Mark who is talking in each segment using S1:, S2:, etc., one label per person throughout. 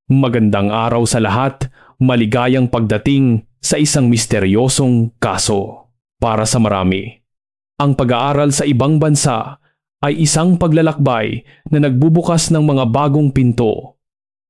S1: Magandang araw sa lahat, maligayang pagdating sa isang misteryosong kaso. Para sa marami, ang pag-aaral sa ibang bansa ay isang paglalakbay na nagbubukas ng mga bagong pinto.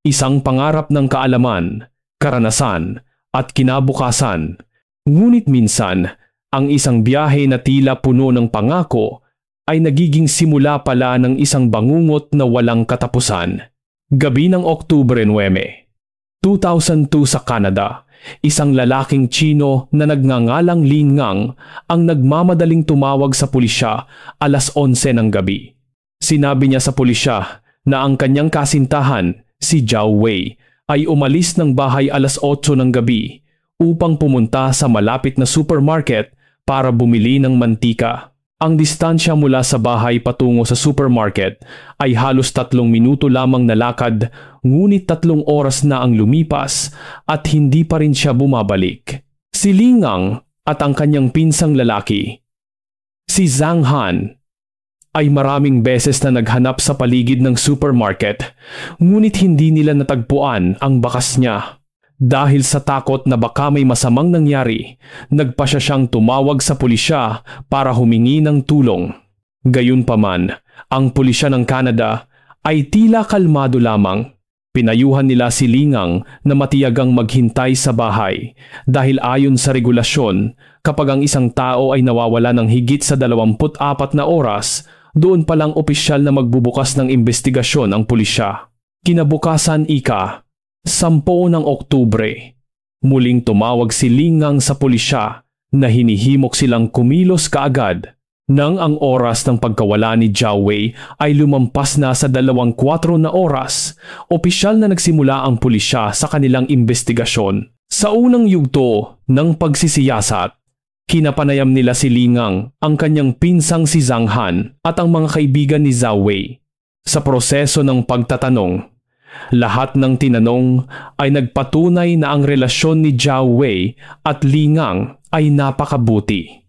S1: Isang pangarap ng kaalaman, karanasan at kinabukasan. Ngunit minsan, ang isang biyahe na tila puno ng pangako ay nagiging simula pala ng isang bangungot na walang katapusan. Gabi ng Oktubre 9, 2002 sa Canada, isang lalaking Tsino na nagngangalang Lin Ngang ang nagmamadaling tumawag sa pulisya alas 11 ng gabi. Sinabi niya sa pulisya na ang kanyang kasintahan, si Zhao Wei, ay umalis ng bahay alas 8 ng gabi upang pumunta sa malapit na supermarket para bumili ng mantika. Ang distansya mula sa bahay patungo sa supermarket ay halos 3 minuto lamang na lakad, ngunit 3 oras na ang lumipas at hindi pa rin siya bumabalik. Si Lin Ngang at ang kanyang pinsang lalaki, si Zhang Han, ay maraming beses na naghanap sa paligid ng supermarket, ngunit hindi nila natagpuan ang bakas niya. Dahil sa takot na baka may masamang nangyari, nagpasya siyang tumawag sa pulisya para humingi ng tulong. Gayunpaman, ang pulisya ng Canada ay tila kalmado lamang. Pinayuhan nila si Lin Ngang na matiyagang maghintay sa bahay dahil ayon sa regulasyon, kapag ang isang tao ay nawawala ng higit sa 24 na oras, doon palang opisyal na magbubukas ng investigasyon ang pulisya. Kinabukasan 10 ng Oktubre, muling tumawag si Lin Ngang sa pulisya na hinihimok silang kumilos kaagad nang ang oras ng pagkawala ni Zhao Wei ay lumampas na sa 24 na oras. Opisyal na nagsimula ang pulisya sa kanilang investigasyon. Sa unang yugto ng pagsisiyasat, kinapanayam nila si Lin Ngang, ang kanyang pinsang si Zhang Han at ang mga kaibigan ni Zhao Wei. Sa proseso ng pagtatanong, lahat ng tinanong ay nagpatunay na ang relasyon ni Zhao Wei at Lin Ngang ay napakabuti.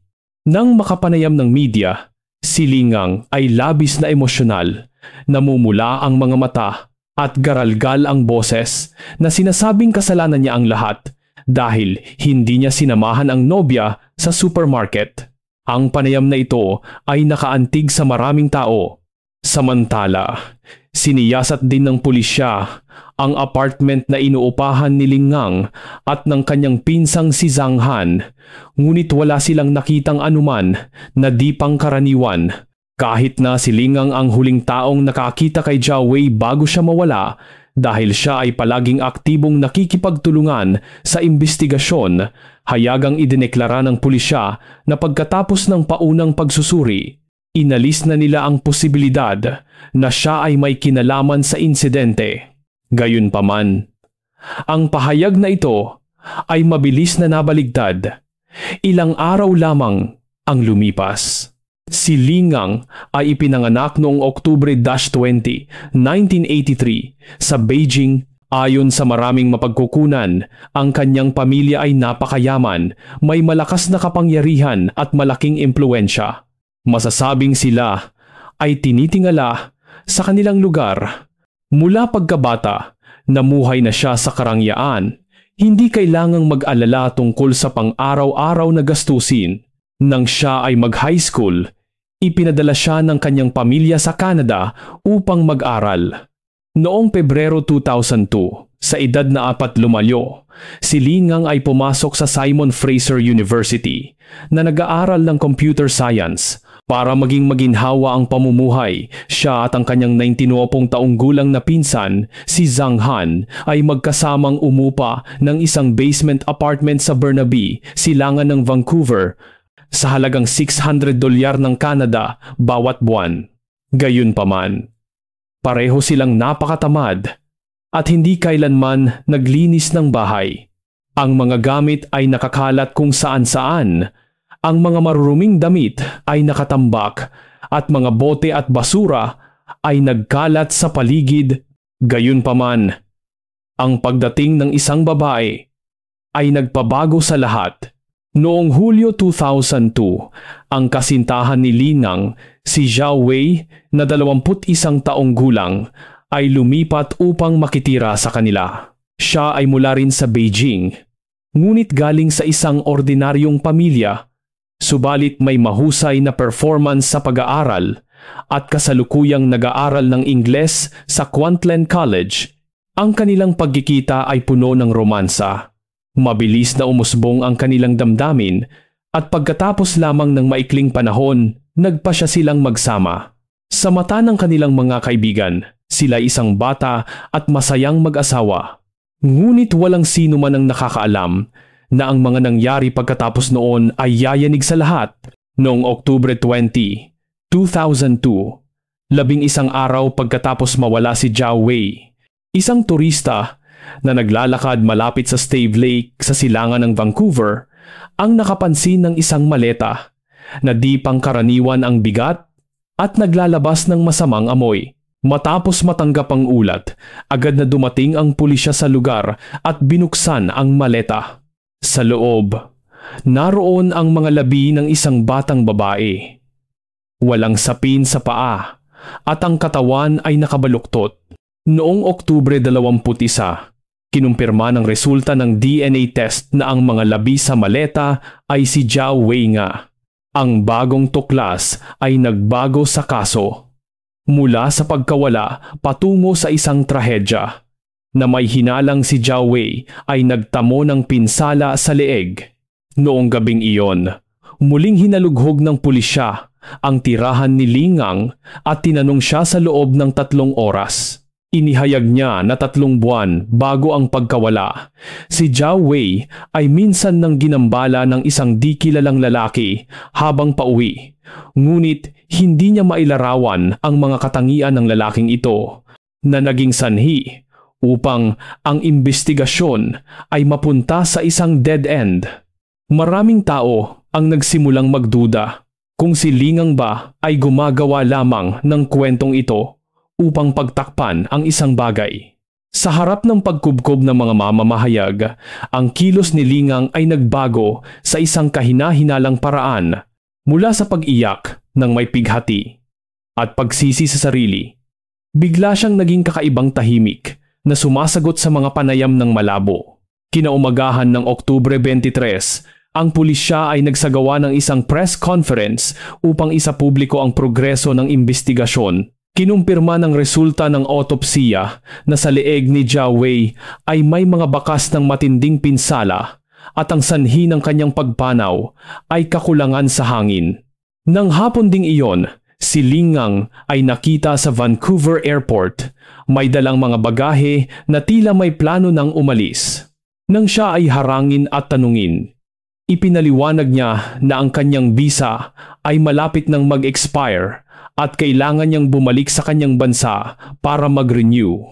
S1: Nang makapanayam ng media, si Lin Ngang ay labis na emosyonal, namumula ang mga mata at garalgal ang boses na sinasabing kasalanan niya ang lahat dahil hindi niya sinamahan ang nobya sa supermarket. Ang panayam na ito ay nakaantig sa maraming tao. Samantala, siniyasat din ng pulisya ang apartment na inuupahan ni Lin Ngang at ng kanyang pinsang si Zhang Han, ngunit wala silang nakitang anuman na di pangkaraniwan. Kahit na si Lin Ngang ang huling taong nakakita kay Zhao Wei bago siya mawala, dahil siya ay palaging aktibong nakikipagtulungan sa investigasyon, hayagang idineklara ng pulisya na pagkatapos ng paunang pagsusuri, inalis na nila ang posibilidad na siya ay may kinalaman sa insidente. Gayunpaman, ang pahayag na ito ay mabilis na nabaligtad. Ilang araw lamang ang lumipas. Si Lin Ngang ay ipinanganak noong Oktubre 20, 1983 sa Beijing. Ayon sa maraming mapagkukunan, ang kanyang pamilya ay napakayaman, may malakas na kapangyarihan at malaking impluwensya. Masasabing sila ay tinitingala sa kanilang lugar. Mula pagkabata, namuhay na siya sa karangyaan. Hindi kailangang mag-alala tungkol sa pang-araw-araw na gastusin. Nang siya ay mag-high school, ipinadala siya ng kanyang pamilya sa Canada upang mag-aral. Noong Pebrero 2002, sa edad na 4 lumayo, si Lin Ngang ay pumasok sa Simon Fraser University na nag-aaral ng computer science. Para maging maginhawa ang pamumuhay, siya at ang kanyang 19 taong gulang na pinsan, si Zhang Han, ay magkasamang umupa ng isang basement apartment sa Burnaby, silangan ng Vancouver, sa halagang $600 ng Canada bawat buwan. Gayunpaman, pareho silang napakatamad at hindi kailanman naglinis ng bahay. Ang mga gamit ay nakakalat kung saan-saan. Ang mga maruruming damit ay nakatambak at mga bote at basura ay nagkalat sa paligid. Gayunpaman, ang pagdating ng isang babae ay nagpabago sa lahat. Noong Hulyo 2002, ang kasintahan ni Lin Ngang, si Zhao Wei na 21 taong gulang, ay lumipat upang makitira sa kanila. Siya ay mula rin sa Beijing, ngunit galing sa isang ordinaryong pamilya, subalit may mahusay na performance sa pag-aaral at kasalukuyang nag-aaral ng Ingles sa Kwantlen College. Ang kanilang pagkikita ay puno ng romansa. Mabilis na umusbong ang kanilang damdamin at pagkatapos lamang ng maikling panahon, nagpasya silang magsama. Sa mata ng kanilang mga kaibigan, sila isang bata at masayang mag-asawa. Ngunit walang sino man ang nakakaalam na ang mga nangyari pagkatapos noon ay yayanig sa lahat. Noong Oktubre 20, 2002, 11 araw pagkatapos mawala si Zhao Wei, isang turista na naglalakad malapit sa Stave Lake sa silangan ng Vancouver, ang nakapansin ng isang maleta na di pangkaraniwan ang bigat at naglalabas ng masamang amoy. Matapos matanggap ang ulat, agad na dumating ang pulisya sa lugar at binuksan ang maleta. Sa loob, naroon ang mga labi ng isang batang babae. Walang sapin sa paa at ang katawan ay nakabaluktot. Noong Oktubre 21, kinumpirma ng resulta ng DNA test na ang mga labi sa maleta ay si Zhao Wei nga. Ang bagong tuklas ay nagbago sa kaso. Mula sa pagkawala patungo sa isang trahedya na may hinalang si Zhao Wei ay nagtamo ng pinsala sa leeg. Noong gabing iyon, muling hinalughog ng pulisya ang tirahan ni Lingang at tinanong siya sa loob ng 3 oras. Inihayag niya na 3 buwan bago ang pagkawala, si Zhao Wei ay minsan nang ginambala ng isang di kilalang lalaki habang pauwi. Ngunit hindi niya mailarawan ang mga katangian ng lalaking ito na naging sanhi upang ang imbestigasyon ay mapunta sa isang dead end. Maraming tao ang nagsimulang magduda kung si Lingang ba ay gumagawa lamang ng kwentong ito upang pagtakpan ang isang bagay. Sa harap ng pagkubkob ng mga mamamahayag, ang kilos ni Lingang ay nagbago sa isang kahina-hinalang paraan mula sa pag-iyak ng may pighati at pagsisi sa sarili. Bigla siyang naging kakaibang tahimik na sumasagot sa mga panayam ng malabo. Kinaumagahan ng Oktubre 23, ang pulisya ay nagsagawa ng isang press conference upang isapubliko ang progreso ng imbestigasyon. Kinumpirma ng resulta ng autopsiya na sa leeg ni Zhao Wei ay may mga bakas ng matinding pinsala at ang sanhi ng kanyang pagpanaw ay kakulangan sa hangin. Nang hapon ding iyon, si Lingang ay nakita sa Vancouver Airport. May dalang mga bagahe na tila may plano ng umalis. Nang siya ay harangin at tanungin, ipinaliwanag niya na ang kanyang visa ay malapit nang mag-expire at kailangan niyang bumalik sa kanyang bansa para mag-renew.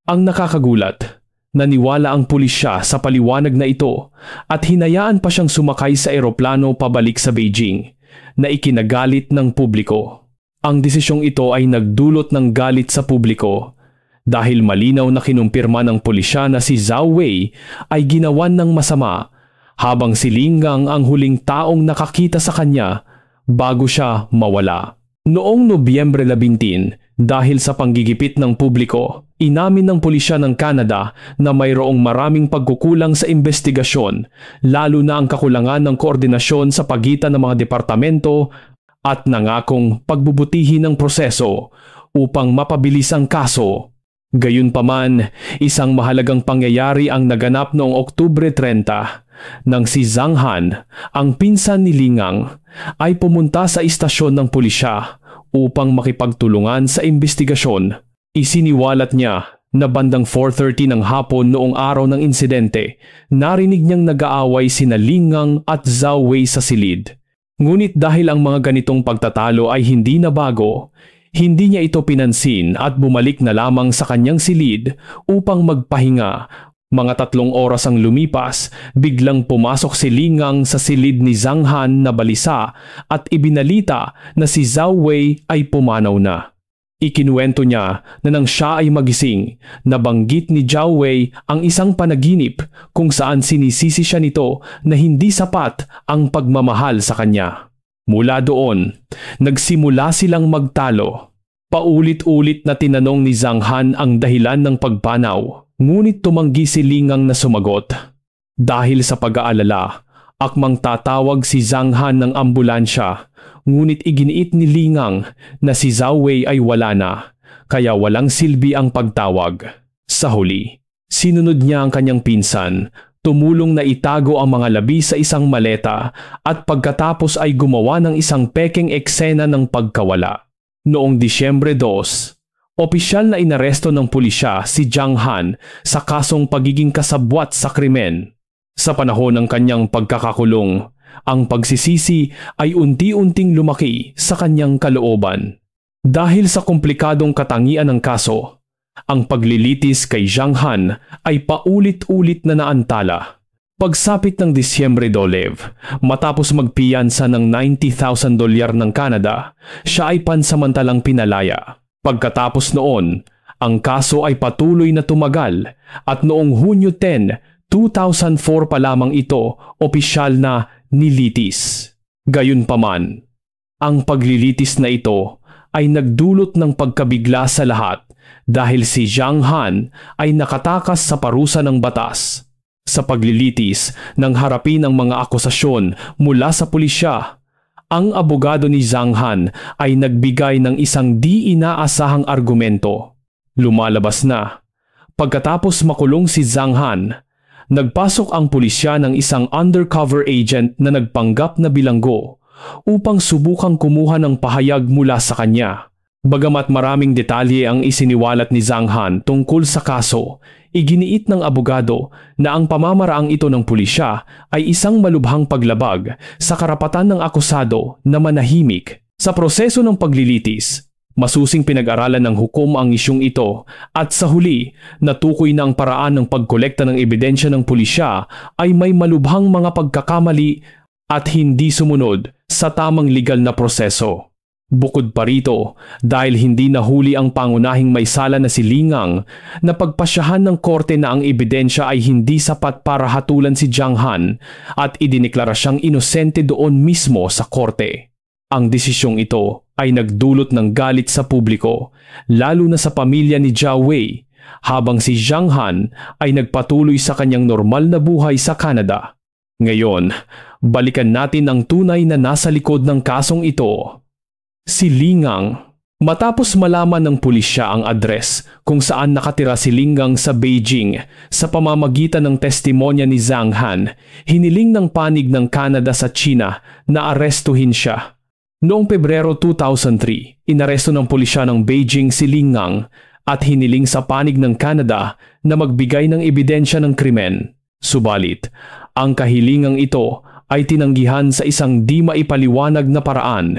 S1: Ang nakakagulat, naniwala ang pulisya sa paliwanag na ito at hinayaan pa siyang sumakay sa eroplano pabalik sa Beijing na ikinagalit ng publiko. Ang desisyong ito ay nagdulot ng galit sa publiko dahil malinaw na kinumpirma ng pulisya na si Zhao Wei ay ginawan ng masama habang si Lingang ang huling taong nakakita sa kanya bago siya mawala. Noong Nobyembre 11, dahil sa panggigipit ng publiko, inamin ng pulisya ng Canada na mayroong maraming pagkukulang sa investigasyon, lalo na ang kakulangan ng koordinasyon sa pagitan ng mga departamento at nangakong pagbubutihin ng proseso upang mapabilis ang kaso. Gayunpaman, isang mahalagang pangyayari ang naganap noong Oktubre 30 nang si Zhang Han, ang pinsan ni Lingang, ay pumunta sa istasyon ng pulisya upang makipagtulungan sa investigasyon. Isiniwalat niya na bandang 4:30 ng hapon noong araw ng insidente, narinig niyang nag-aaway sina Lingang at Zhao Wei sa silid. Ngunit dahil ang mga ganitong pagtatalo ay hindi na bago, hindi niya ito pinansin at bumalik na lamang sa kanyang silid upang magpahinga. Mga 3 oras ang lumipas, biglang pumasok si Lingang sa silid ni Zhang Han na balisa at ibinalita na si Zhao Wei ay pumanaw na. Ikinuwento niya na nang siya ay magising, nabanggit ni Zhao Wei ang isang panaginip kung saan sinisisi siya nito na hindi sapat ang pagmamahal sa kanya. Mula doon, nagsimula silang magtalo. Paulit-ulit na tinanong ni Zhang Han ang dahilan ng pagpanaw, ngunit tumanggi si Lingang na sumagot. Dahil sa pag-aalala, akmang tatawag si Zhang Han ng ambulansya, ngunit iginiit ni Lingang na si Zhao Wei ay wala na, kaya walang silbi ang pagtawag. Sa huli, sinunod niya ang kanyang pinsan, tumulong na itago ang mga labi sa isang maleta at pagkatapos ay gumawa ng isang pekeng eksena ng pagkawala. Noong Disyembre 2, opisyal na inaresto ng pulisya si Zhang Han sa kasong pagiging kasabwat sa krimen. Sa panahon ng kanyang pagkakakulong, ang pagsisisi ay unti-unting lumaki sa kanyang kalooban. Dahil sa komplikadong katangian ng kaso, ang paglilitis kay Zhang Han ay paulit-ulit na naantala. Pagsapit ng Disyembre 12, matapos magpiyansa ng $90,000 ng Canada, siya ay pansamantalang pinalaya. Pagkatapos noon, ang kaso ay patuloy na tumagal at noong Hunyo 10, 2004 pa lamang ito opisyal na nilitis. Gayunpaman, ang paglilitis na ito ay nagdulot ng pagkabigla sa lahat dahil si Zhang Han ay nakatakas sa parusa ng batas. Sa paglilitis nang harapin ang mga akusasyon mula sa pulisya, ang abogado ni Zhang Han ay nagbigay ng isang di inaasahang argumento. Lumalabas na, pagkatapos makulong si Zhang Han, nagpasok ang pulisya ng isang undercover agent na nagpanggap na bilanggo upang subukang kumuha ng pahayag mula sa kanya. Bagamat maraming detalye ang isiniwalat ni Zhang Han tungkol sa kaso, iginiit ng abogado na ang pamamaraang ito ng pulisya ay isang malubhang paglabag sa karapatan ng akusado na manahimik. Sa proseso ng paglilitis, masusing pinag-aralan ng hukom ang isyung ito at sa huli, natukoy na ang paraan ng pagkolekta ng ebidensya ng pulisya ay may malubhang mga pagkakamali at hindi sumunod sa tamang legal na proseso. Bukod pa rito, dahil hindi nahuli ang pangunahing may sala na si Lingang, napagpasyahan ng korte na ang ebidensya ay hindi sapat para hatulan si Zhang Han at idineklara siyang inosente doon mismo sa korte. Ang desisyong ito ay nagdulot ng galit sa publiko, lalo na sa pamilya ni Zhao Wei, habang si Zhang Han ay nagpatuloy sa kanyang normal na buhay sa Canada. Ngayon, balikan natin ang tunay na nasa likod ng kasong ito. Si Lingang. Matapos malaman ng pulisya ang address kung saan nakatira si Lingang sa Beijing sa pamamagitan ng testimonya ni Zhang Han, hiniling ng panig ng Canada sa China na arestuhin siya. Noong Pebrero 2003, inaresto ng pulisya ng Beijing si Lingang at hiniling sa panig ng Canada na magbigay ng ebidensya ng krimen. Subalit, ang kahilingang ito ay tinanggihan sa isang di maipaliwanag na paraan.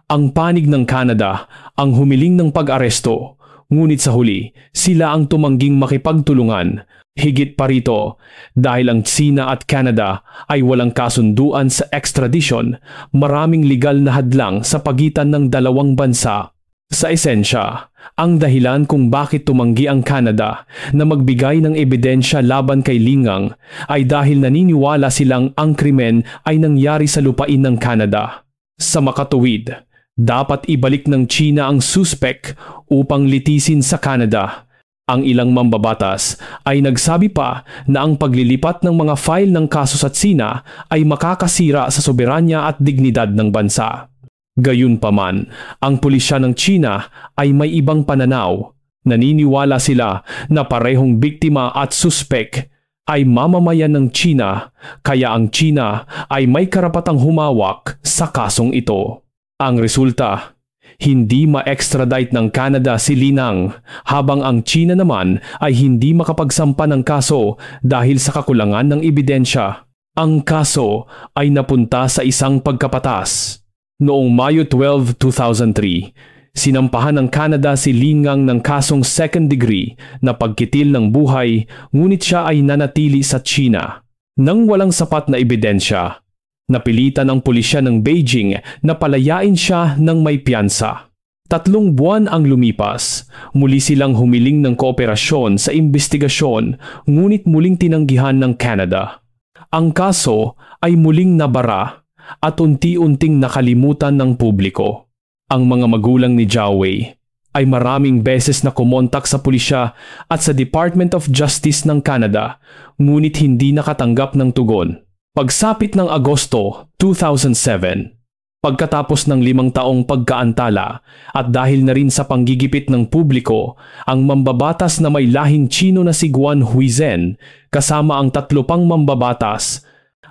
S1: Ang panig ng Canada ang humiling ng pag-aresto, ngunit sa huli, sila ang tumangging makipagtulungan. Higit pa rito, dahil ang China at Canada ay walang kasunduan sa extradition, maraming legal na hadlang sa pagitan ng dalawang bansa. Sa esensya, ang dahilan kung bakit tumanggi ang Canada na magbigay ng ebidensya laban kay Lingang ay dahil naniniwala silang ang krimen ay nangyari sa lupain ng Canada. Sa makatuwid, dapat ibalik ng China ang suspek upang litisin sa Canada. Ang ilang mambabatas ay nagsabi pa na ang paglilipat ng mga file ng kaso sa China ay makakasira sa soberanya at dignidad ng bansa. Gayunpaman, ang pulisya ng China ay may ibang pananaw. Naniniwala sila na parehong biktima at suspek ay mamamayan ng China, kaya ang China ay may karapatang humawak sa kasong ito. Ang resulta, hindi ma-extradite ng Canada si Lingang, habang ang China naman ay hindi makapagsampa ng kaso dahil sa kakulangan ng ebidensya. Ang kaso ay napunta sa isang pagkapatas. Noong Mayo 12, 2003, sinampahan ng Canada si Lingang ng kasong second degree na pagkitil ng buhay, ngunit siya ay nanatili sa China. Nang walang sapat na ebidensya, napilitan ang pulisya ng Beijing na palayain siya ng may piyansa. 3 buwan ang lumipas, muli silang humiling ng kooperasyon sa investigasyon, ngunit muling tinanggihan ng Canada. Ang kaso ay muling nabara at unti-unting nakalimutan ng publiko. Ang mga magulang ni Zhao Wei, ay maraming beses na kumontak sa pulisya at sa Department of Justice ng Canada, ngunit hindi nakatanggap ng tugon. Pagsapit ng Agosto 2007, pagkatapos ng 5 taong pagkaantala at dahil na rin sa panggigipit ng publiko, ang mambabatas na may lahing Tsino na si Guan Huizhen kasama ang 3 pang mambabatas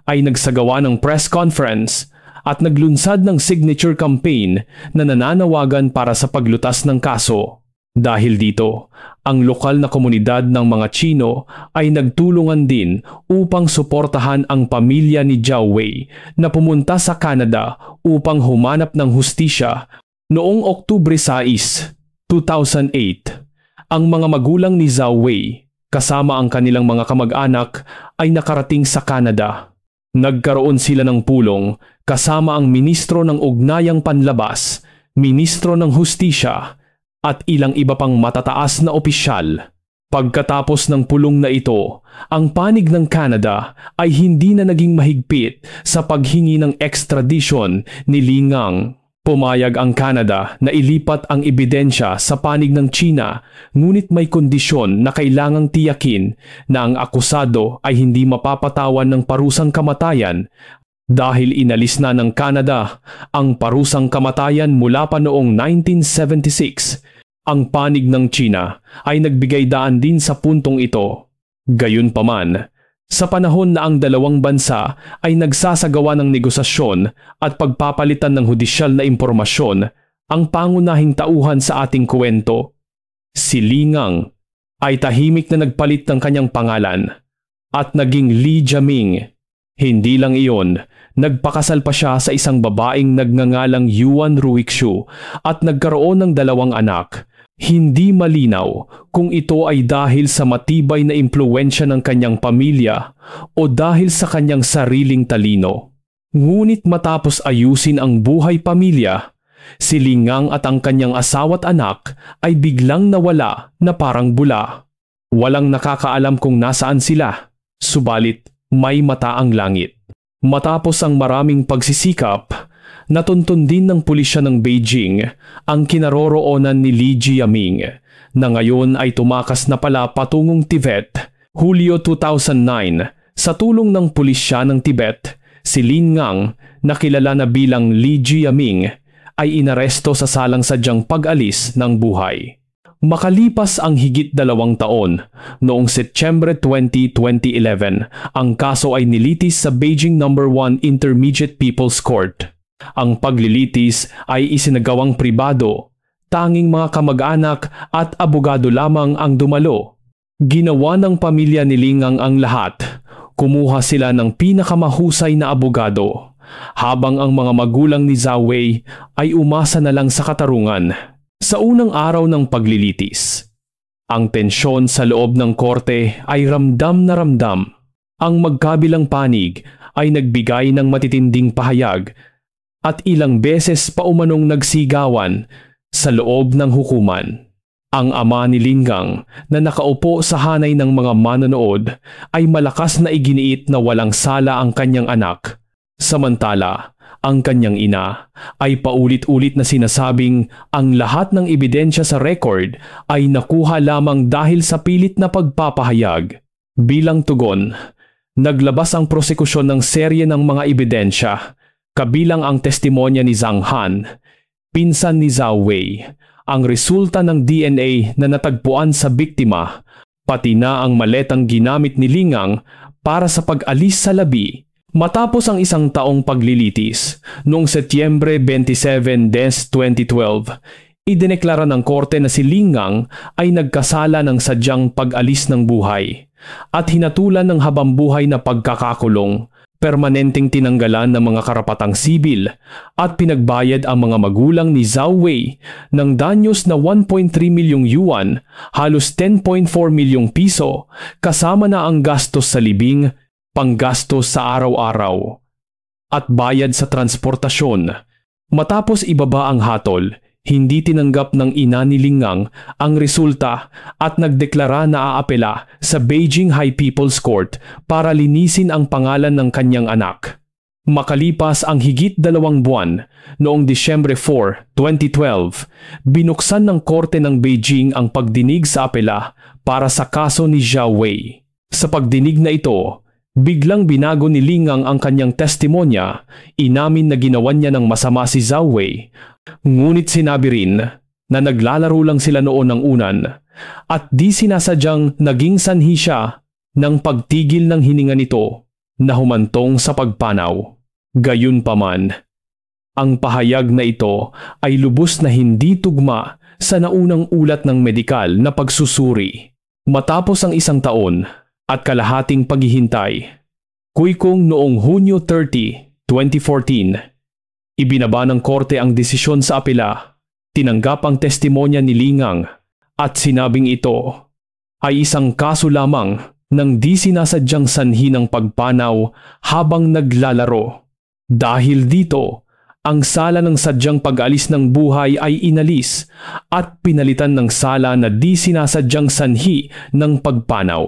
S1: ay nagsagawa ng press conference at naglunsad ng signature campaign na nananawagan para sa paglutas ng kaso. Dahil dito, ang lokal na komunidad ng mga Tsino ay nagtulungan din upang suportahan ang pamilya ni Zhao Wei na pumunta sa Canada upang humanap ng hustisya. Noong Oktubre 6, 2008, ang mga magulang ni Zhao Wei kasama ang kanilang mga kamag-anak ay nakarating sa Canada. Nagkaroon sila ng pulong kasama ang Ministro ng Ugnayang Panlabas, Ministro ng Hustisya, at ilang iba pang matataas na opisyal. Pagkatapos ng pulong na ito, ang panig ng Canada ay hindi na naging mahigpit sa paghingi ng extradition ni Li Ngang. Pumayag ang Canada na ilipat ang ebidensya sa panig ng China, ngunit may kondisyon na kailangang tiyakin na ang akusado ay hindi mapapatawan ng parusang kamatayan dahil inalis na ng Canada ang parusang kamatayan mula pa noong 1976. Ang panig ng China ay nagbigay daan din sa puntong ito. Gayunpaman, sa panahon na ang dalawang bansa ay nagsasagawa ng negosasyon at pagpapalitan ng hudisyal na impormasyon, ang pangunahing tauhan sa ating kwento, si Li Ngang, ay tahimik na nagpalit ng kanyang pangalan at naging Li Jiaming. Hindi lang iyon, nagpakasal pa siya sa isang babaeng nagngangalang Yuan Ruixu at nagkaroon ng 2 anak. Hindi malinaw kung ito ay dahil sa matibay na impluwensya ng kanyang pamilya o dahil sa kanyang sariling talino. Ngunit matapos ayusin ang buhay pamilya, si Li Ngang at ang kanyang asawa't anak ay biglang nawala na parang bula. Walang nakakaalam kung nasaan sila, subalit may mata ang langit. Matapos ang maraming pagsisikap, natuntun din ng pulisya ng Beijing ang kinaroroonan ni Li Jiaming na ngayon ay tumakas na pala patungong Tibet. Hulyo 2009, sa tulong ng pulisya ng Tibet, si Li Ngang na kilala na bilang Li Jiaming ay inaresto sa salang sadyang pag-alis ng buhay. Makalipas ang higit 2 taon, noong Setyembre 20, 2011, ang kaso ay nilitis sa Beijing No. 1 Intermediate People's Court. Ang paglilitis ay isinagawang pribado, tanging mga kamag-anak at abogado lamang ang dumalo. Ginawa ng pamilya ni Li Ngang ang lahat. Kumuha sila ng pinakamahusay na abogado, habang ang mga magulang ni Zhao Wei ay umasa na lang sa katarungan. Sa unang araw ng paglilitis, ang tensyon sa loob ng korte ay ramdam na ramdam. Ang magkabilang panig ay nagbigay ng matitinding pahayag at ilang beses pa umanong nagsigawan sa loob ng hukuman. Ang ama ni Li Ngang na nakaupo sa hanay ng mga manonood ay malakas na iginiit na walang sala ang kanyang anak. Samantala, ang kanyang ina ay paulit-ulit na sinasabing ang lahat ng ebidensya sa record ay nakuha lamang dahil sa pilit na pagpapahayag. Bilang tugon, naglabas ang prosekusyon ng serye ng mga ebidensya, kabilang ang testimonya ni Zhang Han, pinsan ni Zhao Wei, ang resulta ng DNA na natagpuan sa biktima, pati na ang maletang ginamit ni Li Ngang para sa pag-alis sa labi. Matapos ang 1 taong paglilitis, noong Setyembre 27, 2012, idineklara ng korte na si Li Ngang ay nagkasala ng sadyang pag-alis ng buhay at hinatulan ng habambuhay na pagkakakulong, permanenteng tinanggalan ng mga karapatang sibil at pinagbayad ang mga magulang ni Zhao Wei ng danyos na 1.3 milyong yuan, halos 10.4 milyong piso, kasama na ang gastos sa libing, panggastos sa araw-araw, at bayad sa transportasyon. Matapos ibaba ang hatol, hindi tinanggap ng ina ni Li Ngang ang resulta at nagdeklara na aapela sa Beijing High People's Court para linisin ang pangalan ng kanyang anak. Makalipas ang higit 2 buwan, noong Disyembre 4, 2012, binuksan ng Korte ng Beijing ang pagdinig sa apela para sa kaso ni Zhao Wei. Sa pagdinig na ito, biglang binago ni Lingang ang kanyang testimonya, inamin na ginawa niya ng masama si Zhao Wei, ngunit sinabi rin na naglalaro lang sila noon ng unan at di sinasadyang naging sanhi siya ng pagtigil ng hininga nito na humantong sa pagpanaw. Gayunpaman, ang pahayag na ito ay lubos na hindi tugma sa naunang ulat ng medikal na pagsusuri. Matapos ang 1 taon at kalahating paghihintay, kuikong noong Hunyo 30, 2014, ibinaba ng korte ang desisyon sa apela, tinanggap ang testimonya ni Lingang at sinabing ito ay isang kaso lamang ng di sinasadyang sanhi ng pagpanaw habang naglalaro. Dahil dito, ang sala ng sadyang pag-alis ng buhay ay inalis at pinalitan ng sala na di sinasadyang sanhi ng pagpanaw.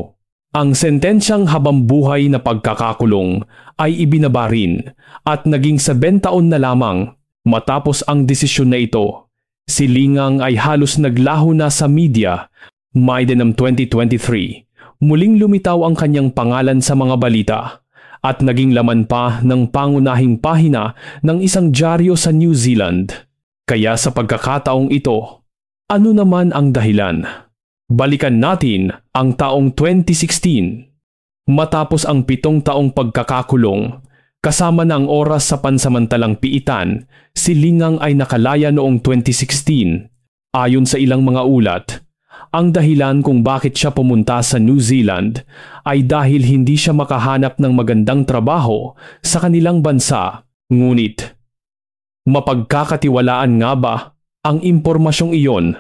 S1: Ang sentensyang habambuhay na pagkakakulong ay ibinaba rin at naging 7 taon na lamang matapos ang desisyon na ito. Si Lingang ay halos naglaho na sa media. May ng 2023, muling lumitaw ang kanyang pangalan sa mga balita at naging laman pa ng pangunahing pahina ng isang dyaryo sa New Zealand. Kaya sa pagkakataong ito, ano naman ang dahilan? Balikan natin ang taong 2016. Matapos ang 7 taong pagkakakulong, kasama na ang oras sa pansamantalang piitan, si Lingang ay nakalaya noong 2016. Ayon sa ilang mga ulat, ang dahilan kung bakit siya pumunta sa New Zealand ay dahil hindi siya makahanap ng magandang trabaho sa kanilang bansa. Ngunit, mapagkakatiwalaan nga ba ang impormasyong iyon?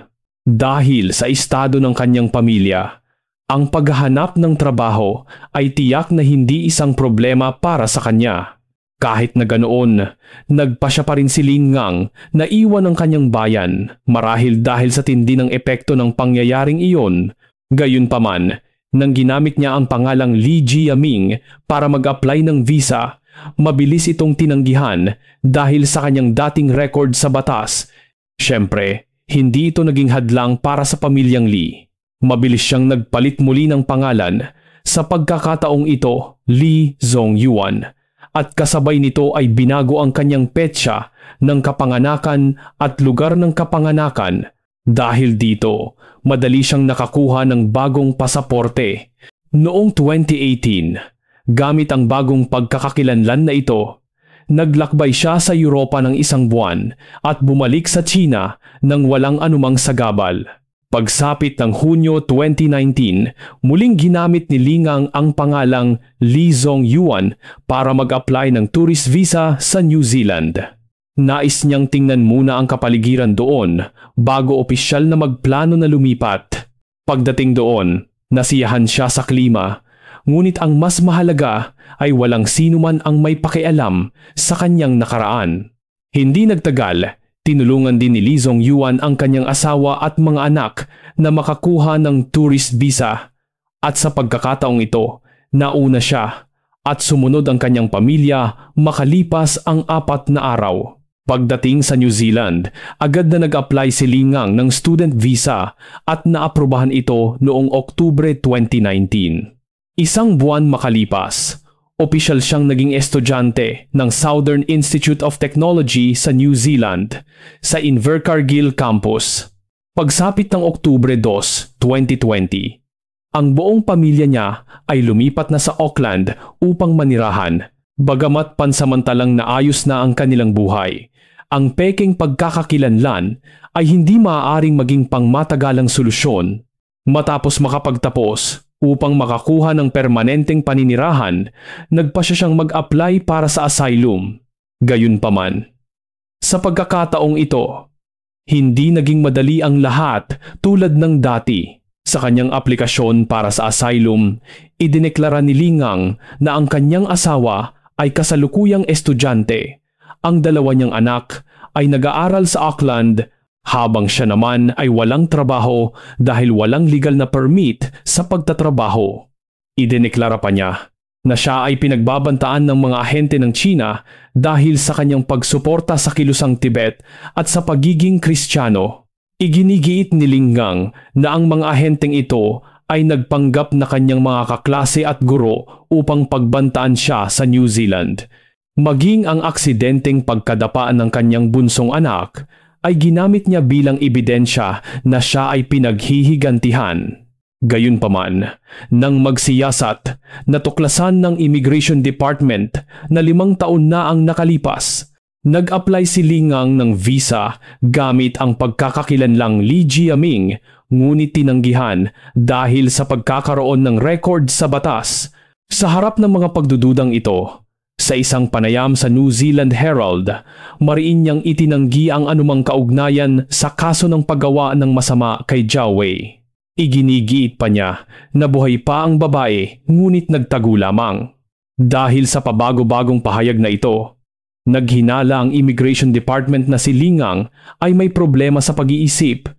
S1: Dahil sa estado ng kanyang pamilya, ang paghahanap ng trabaho ay tiyak na hindi isang problema para sa kanya. Kahit na ganoon, nagpa siya pa rin si Lingang na iwan ang kanyang bayan marahil dahil sa tindi ng epekto ng pangyayaring iyon. Gayunpaman, nang ginamit niya ang pangalang Li Jiaming para mag-apply ng visa, mabilis itong tinanggihan dahil sa kanyang dating record sa batas. Siyempre, hindi ito naging hadlang para sa pamilyang Li. Mabilis siyang nagpalit muli ng pangalan, sa pagkakataong ito, Lee Zhongyuan, at kasabay nito ay binago ang kanyang petsa ng kapanganakan at lugar ng kapanganakan. Dahil dito, madali siyang nakakuha ng bagong pasaporte. Noong 2018, gamit ang bagong pagkakakilanlan na ito, naglakbay siya sa Europa ng 1 buwan at bumalik sa China nang walang anumang sagabal. Pagsapit ng Hunyo 2019, muling ginamit ni Lingang ang pangalang Li Zhongyuan para mag-apply ng tourist visa sa New Zealand. Nais niyang tingnan muna ang kapaligiran doon bago opisyal na magplano na lumipat. Pagdating doon, nasiyahan siya sa klima, ngunit ang mas mahalaga ay walang sino man ang may pakialam sa kanyang nakaraan. Hindi nagtagal, tinulungan din ni Li Zhongyuan ang kanyang asawa at mga anak na makakuha ng tourist visa. At sa pagkakataong ito, nauna siya at sumunod ang kanyang pamilya makalipas ang 4 na araw. Pagdating sa New Zealand, agad na nag-apply si Lingang ng student visa at naaprubahan ito noong Oktubre 2019. 1 buwan makalipas, opisyal siyang naging estudyante ng Southern Institute of Technology sa New Zealand sa Invercargill Campus. Pagsapit ng Oktubre 2, 2020, ang buong pamilya niya ay lumipat na sa Auckland upang manirahan. Bagamat pansamantalang naayos na ang kanilang buhay, ang peking pagkakakilanlan ay hindi maaaring maging pangmatagalang solusyon. Matapos makapagtapos, upang makakuha ng permanenteng paninirahan, nagpa siyang mag-apply para sa asylum. Gayunpaman, sa pagkakataong ito, hindi naging madali ang lahat tulad ng dati. Sa kanyang aplikasyon para sa asylum, idineklara ni Lingang na ang kanyang asawa ay kasalukuyang estudyante. Ang 2 niyang anak ay nag-aaral sa Auckland, habang siya naman ay walang trabaho dahil walang legal na permit sa pagtatrabaho. Idineklara pa niya, na siya ay pinagbabantaan ng mga ahente ng China dahil sa kanyang pagsuporta sa kilusang Tibet at sa pagiging Kristiyano. Iginigiit ni Lingang na ang mga ahenteng ito ay nagpanggap na kanyang mga kaklase at guro upang pagbantaan siya sa New Zealand. Maging ang aksidenteng pagkadapaan ng kanyang bunsong anak ay ginamit niya bilang ebidensya na siya ay pinaghihigantihan. Gayunpaman, nang magsiyasat, natuklasan ng Immigration Department na 5 taon na ang nakalipas. Nag-apply si Lingang ng visa gamit ang pagkakakilanlang Li Jiaming, ngunit tinanggihan dahil sa pagkakaroon ng record sa batas. Sa harap ng mga pagdududang ito, sa isang panayam sa New Zealand Herald, mariin niyang itinanggi ang anumang kaugnayan sa kaso ng paggawa ng masama kay Zhao Wei. Iginigiit pa niya na buhay pa ang babae ngunit nagtago lamang. Dahil sa pabago-bagong pahayag na ito, naghinala ang Immigration Department na si Lingang ay may problema sa pag-iisip,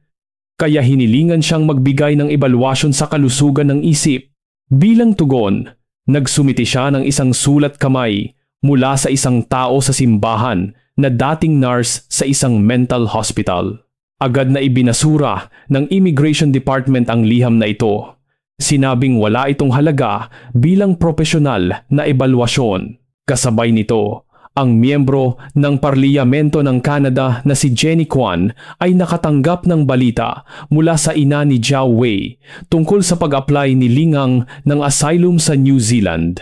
S1: kaya hinilingan siyang magbigay ng ebalwasyon sa kalusugan ng isip. Bilang tugon, nagsumiti siya ng isang sulat kamay mula sa isang tao sa simbahan na dating nurse sa isang mental hospital. Agad na ibinasura ng Immigration Department ang liham na ito. Sinabing wala itong halaga bilang propesyonal na ebalwasyon. Kasabay nito, ang miyembro ng Parliyamento ng Canada na si Jenny Kwan ay nakatanggap ng balita mula sa ina ni Zhao Wei tungkol sa pag-apply ni Lingang ng asylum sa New Zealand.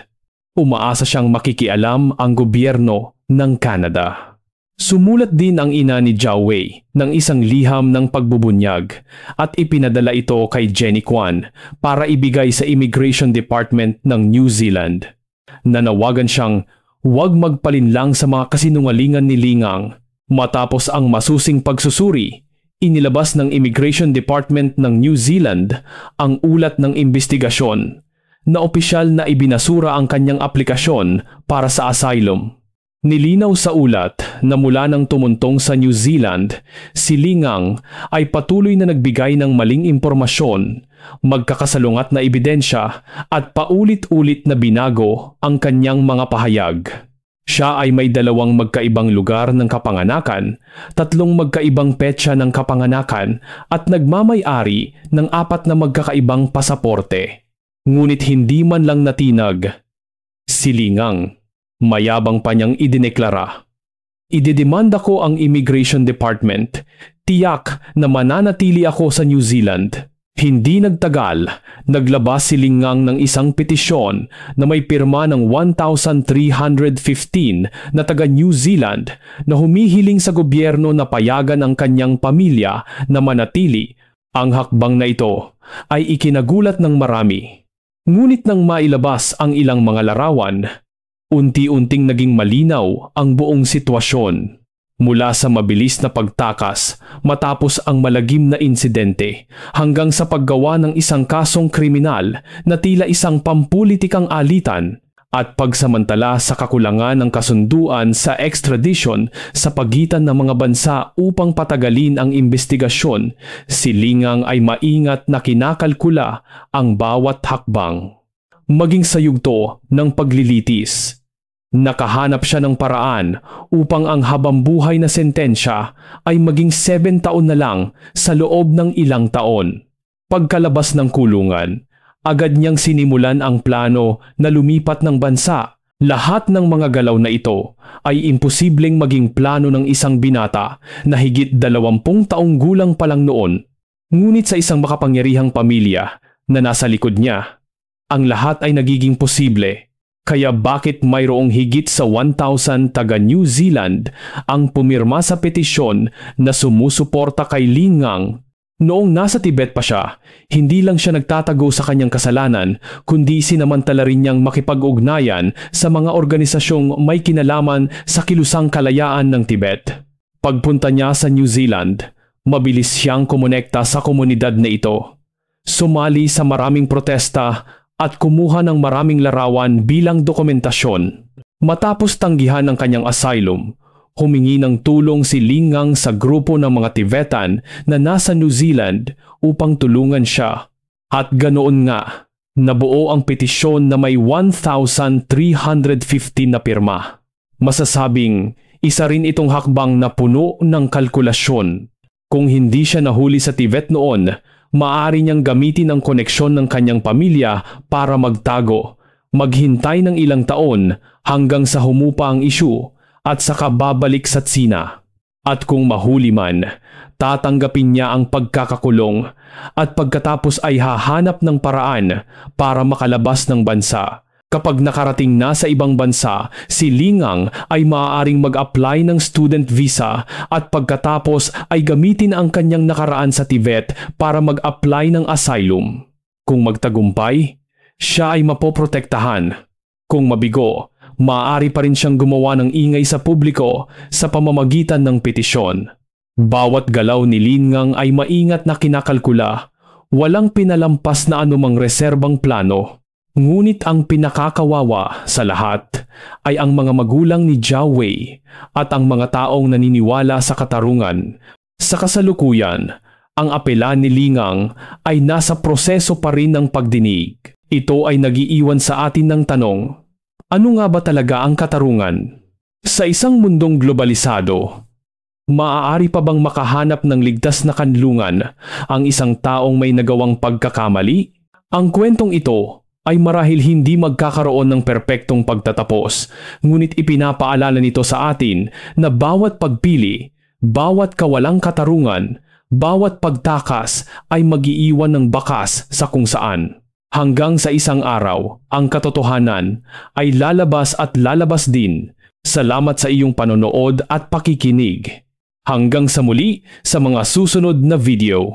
S1: Umaasa siyang makikialam ang gobyerno ng Canada. Sumulat din ang ina ni Zhao Wei ng isang liham ng pagbubunyag at ipinadala ito kay Jenny Kwan para ibigay sa Immigration Department ng New Zealand. Nanawagan siyang huwag magpalinlang sa mga kasinungalingan ni Lingang. Matapos ang masusing pagsusuri, inilabas ng Immigration Department ng New Zealand ang ulat ng investigasyon na opisyal na ibinasura ang kanyang aplikasyon para sa asylum. Nilinaw sa ulat na mula nang tumuntong sa New Zealand, si Lingang ay patuloy na nagbigay ng maling impormasyon, magkakasalungat na ebidensya at paulit-ulit na binago ang kanyang mga pahayag. Siya ay may 2 magkaibang lugar ng kapanganakan, 3 magkaibang petsa ng kapanganakan at nagmamay-ari ng 4 na magkakaibang pasaporte. Ngunit hindi man lang natinag si Lingang. Mayabang pa niyang idineklara, "Idedemanda ko ang Immigration Department. Tiyak na mananatili ako sa New Zealand." Hindi nagtagal, naglabas si Lingang ng isang petisyon na may pirma ng 1,315 na taga New Zealand na humihiling sa gobyerno na payagan ang kanyang pamilya na manatili. Ang hakbang na ito ay ikinagulat ng marami. Ngunit nang mailabas ang ilang mga larawan, unti-unting naging malinaw ang buong sitwasyon. Mula sa mabilis na pagtakas matapos ang malagim na insidente hanggang sa paggawa ng isang kasong kriminal na tila isang pampulitikang alitan at pagsamantala sa kakulangan ng kasunduan sa extradition sa pagitan ng mga bansa upang patagalin ang investigasyon, si Lingang ay maingat na kinakalkula ang bawat hakbang. Maging sa yugto ng paglilitis, nakahanap siya ng paraan upang ang habambuhay na sentensya ay maging 7 taon na lang sa loob ng ilang taon. Pagkalabas ng kulungan, agad niyang sinimulan ang plano na lumipat ng bansa. Lahat ng mga galaw na ito ay imposibleng maging plano ng isang binata na higit 20 taong gulang pa lang noon. Ngunit sa isang makapangyarihang pamilya na nasa likod niya, ang lahat ay nagiging posible. Kaya bakit mayroong higit sa 1,000 taga New Zealand ang pumirma sa petisyon na sumusuporta kay Lingang? Noong nasa Tibet pa siya, hindi lang siya nagtatago sa kanyang kasalanan, kundi sinamantala rin niyang makipag-ugnayan sa mga organisasyong may kinalaman sa kilusang kalayaan ng Tibet. Pagpunta niya sa New Zealand, mabilis siyang kumonekta sa komunidad na ito. Sumali sa maraming protesta at kumuha ng maraming larawan bilang dokumentasyon. Matapos tanggihan ng kanyang asylum, humingi ng tulong si Lingang sa grupo ng mga Tibetan na nasa New Zealand upang tulungan siya. At ganoon nga, Nabuo ang petisyon na may 1,315 na pirma. Masasabing isa rin itong hakbang na puno ng kalkulasyon. Kung hindi siya nahuli sa Tibet noon, maaari niyang gamitin ang koneksyon ng kanyang pamilya para magtago, maghintay ng ilang taon hanggang sa humupa ang isyu at saka babalik sa Tsina. At kung mahuli man, tatanggapin niya ang pagkakakulong at pagkatapos ay hahanap ng paraan para makalabas ng bansa. Kapag nakarating na sa ibang bansa, si Lingang ay maaaring mag-apply ng student visa at pagkatapos ay gamitin ang kanyang nakaraan sa Tibet para mag-apply ng asylum. Kung magtagumpay, siya ay mapoprotektahan. Kung mabigo, maaari pa rin siyang gumawa ng ingay sa publiko sa pamamagitan ng petisyon. Bawat galaw ni Lingang ay maingat na kinakalkula, walang pinalampas na anumang reserbang plano. Ngunit ang pinakakawawa sa lahat ay ang mga magulang ni Jiao Wei at ang mga taong naniniwala sa katarungan. Sa kasalukuyan, ang apela ni Lingang ay nasa proseso pa rin ng pagdinig. Ito ay nagiiwan sa atin ng tanong, ano nga ba talaga ang katarungan? Sa isang mundong globalisado, maaari pa bang makahanap ng ligtas na kanlungan ang isang taong may nagawang pagkakamali? Ang kwentong ito ay marahil hindi magkakaroon ng perpektong pagtatapos, ngunit ipinapaalala nito sa atin na bawat pagpili, bawat kawalang katarungan, bawat pagtakas ay mag-iiwan ng bakas sa kung saan. Hanggang sa isang araw, ang katotohanan ay lalabas at lalabas din. Salamat sa iyong panonood at pakikinig. Hanggang sa muli sa mga susunod na video.